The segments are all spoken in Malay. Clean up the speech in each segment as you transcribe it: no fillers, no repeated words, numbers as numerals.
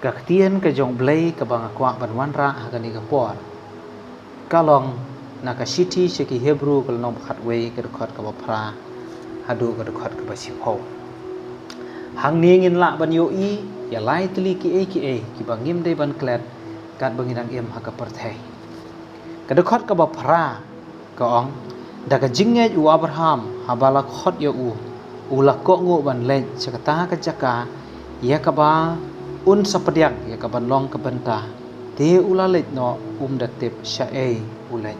Kaktian ka jong blay ka bang akwa banwan ra hagani ka por kalong nakashiti sheki Hebrew kal nom khat wei ka khot ka pra hadu ka khot ka basipo hang ningin la ban yo I ya lai tli ki ki bangim dei ban klet kat bangidang em ha ka perthai ka khot ka pra ka ong da ka jinge u Abraham habala khot yo u la ko ngo ban le chakata ka jaka ya ka ba un sapadiak ya ka ban long ka benta te ula let no da tip syae ulai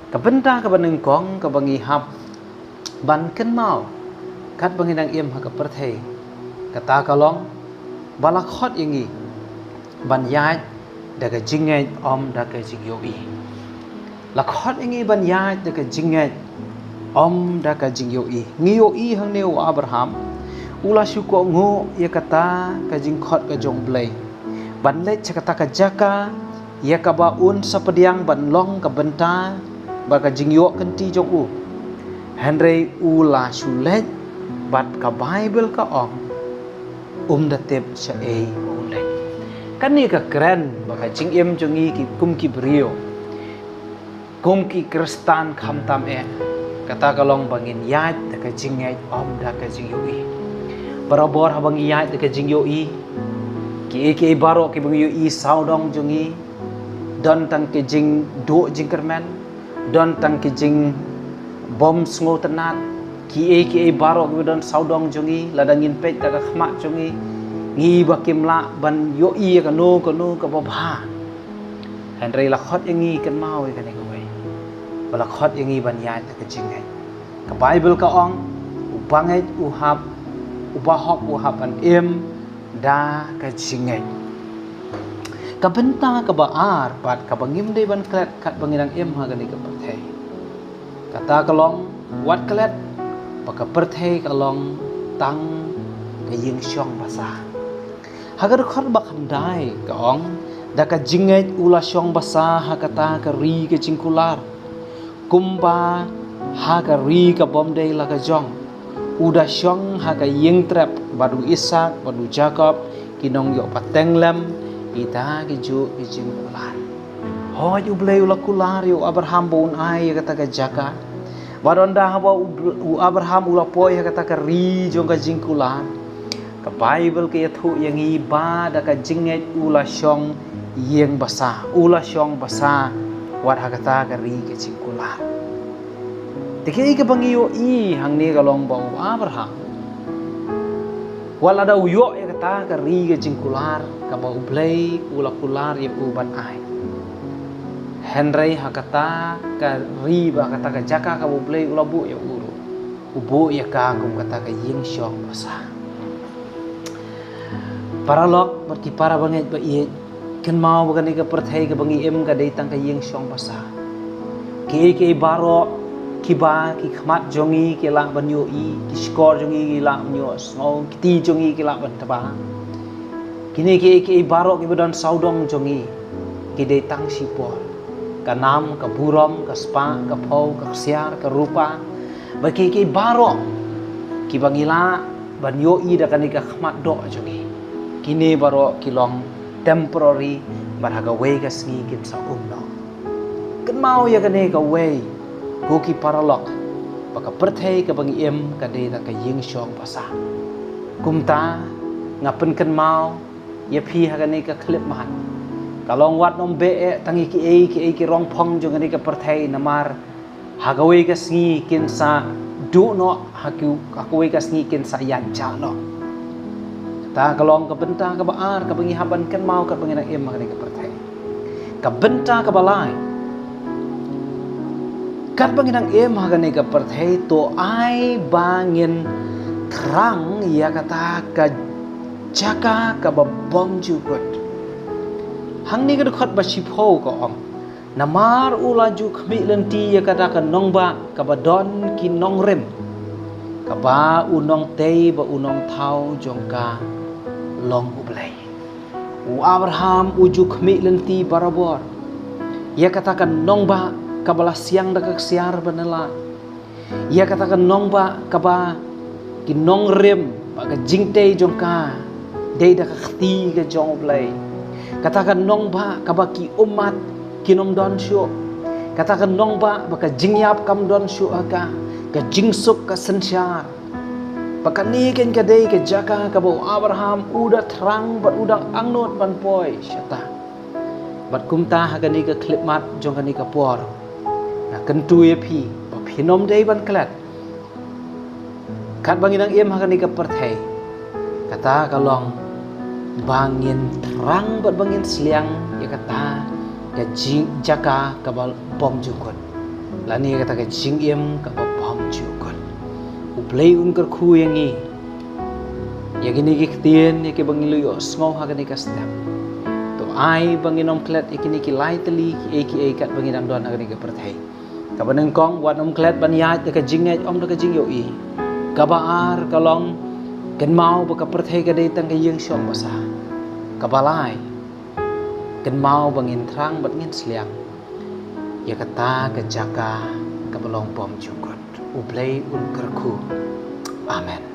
ka benta ka baneng kong ka bangi hap ban ken mau kat bangidang em ha ka perthai kata kalong bala khot yangi ban yai da ka jinge da ka jingyo I la khot yangi ban yai da ka jinge da ka jingyo I ngiyo I hang neu Abraham ula syuko ngo ya kata ka jing khot ka jong blai ban le chakata ka jaka ya ka ba un sapadiang ban long ka benta ba ka jing yo kenti jong Henry ula shulet bat ka Bible ka ong da tep sha ule kan ni ka keren ba ka jing em jong I ki kum ki brio kum ki kristan kham tam kata kalong bangin yat da ka jing da ka jing yo I Barabor habang iyay da ka jing yo I ki baro ki bang yo I saudong jong I don tang ki jing do jing kermen don tang ki jing bom sngo tenat ki baro ki don saudong jong I ladangin pet da ka khma jong I ngi ba kim la ban yo I ka no ka ba Henry la khot yangi kan mau ka ne ko wei bala khot yangi ban yai da ka jing ka Bible ka ong ubangai uhap ubahok uhap an em da ka jingai ka benta ka baar pat ka bangim dei ban klet kat bangirang em ha gani ka perthai kata kalong wat klet pa ka perthai kalong tang ka ying syong basa hagar khot ba khandai ka ong da ka jingai ula syong basa ha kata ka ri ka jingkular kumba ha ka ri ka bom dei la ka jong udah syong haga yeng trap badu Ishak badu Jacob kinong yo pateng lem ita kiju kijing kular ho ju blay ula kular yo Abraham bun ai kata ka jaka badonda hawa u Abraham ula poi kata ka ri jong ka jing kular ka Bible ke thu yang I ba da ka jinget ula syong yeng basa ula syong basa wat kata ka ri ka jing kular Tiki ka bangiyo I hang ni kalong bau Abraham. Wala da uyo ya kata ka ri ka jingkular ka bau blay ula kular ya uban ai. Henry hakata ka ri ba kata ka jaka ka bau blay ula bu ya uru. Ubu ya ka kum kata ka ying syong basa. Para lok berki para banget ba I ken mau ba ka perthai ka bangi em ka datang ka ying syong basa. Ki baro kiba ki khmat jongi ki la ban yo I ki skor jongi ki la nyo sngo ki ti jongi ki la ban taba kini ki baro ki badon saudong jongi ki de tang sipor ka nam ka burom ka spa ka phau ka siar ka rupa ba ki baro ki bangila ban yo I da kani ka khmat do jongi kini baro ki long temporary bar haga wei ka sngi kin sa no kan mau ya kani ka wei Kuki paralok baka perthai ka bangi em ka de ta ka ying syong basa kumta ngapen kan mau ye phi ha ni ka khlip man kalong wat nom be tangi ki rong phong jong ni ka perthai namar hagawe ka sngi kin sa du no hakuwe ka sngi kin sa yan cha no ta kalong ka benta ka baar ka bangi haban kan mau ka bangi na em ha ni ka perthai ka benta ka balai kat banginang em hagani ka perthai to ai bangin krang ya kata ka jaka ka babom jukot hang ni ka khot ba sipho ko ong namar ula ju khmi lenti ya kata ka nongba ka badon ki nongrem ka ba unong tei ba unong thau jongka long ublai u Abraham uju khmi lenti barabor ya kata ka nongba kabala siang da siar banela ia katakan nong ba kaba ki nong rem ba ka jingte jongka Day dah khti ke jong play. Katakan nong ba kabaki umat kinom don syu. Katakan nong ba baka jingyap kam don syu aga. Ka jingsuk ka sensyar. Baka ni ken ka day ke jaka ka bo Abraham udah terang bat udang angnot ban poi syata. Bat kumta hagani ka klip mat jong kani ka por. Na kentu ye pi ba phinom day ban klat. Kat bangin ang iem hagani ka perthai. Kata kalong bangin terang bat bangin seliang ya kata ka jing jaka ka bom jukon. Lani kata ka jing iem ka bom jukon. Ublay unkar khu yang ni. Ya gini ki ktien ya ki bangin luyo smau hagani ka step. To ai bangin om klet ikini ki lai teli ki kat bangin ang don hagani ka perthai. Ka baneng kong wat om klet ban yat ka jing ai om ka jing yo i. Ka baar kalong kan mau baka perthai ka day tang ka yung syong basa. Ka balai kan mau bangin terang bat ngin seliang. Ya kata ka jaka ka balong pom jukot. Ublay unkar khu. Amen.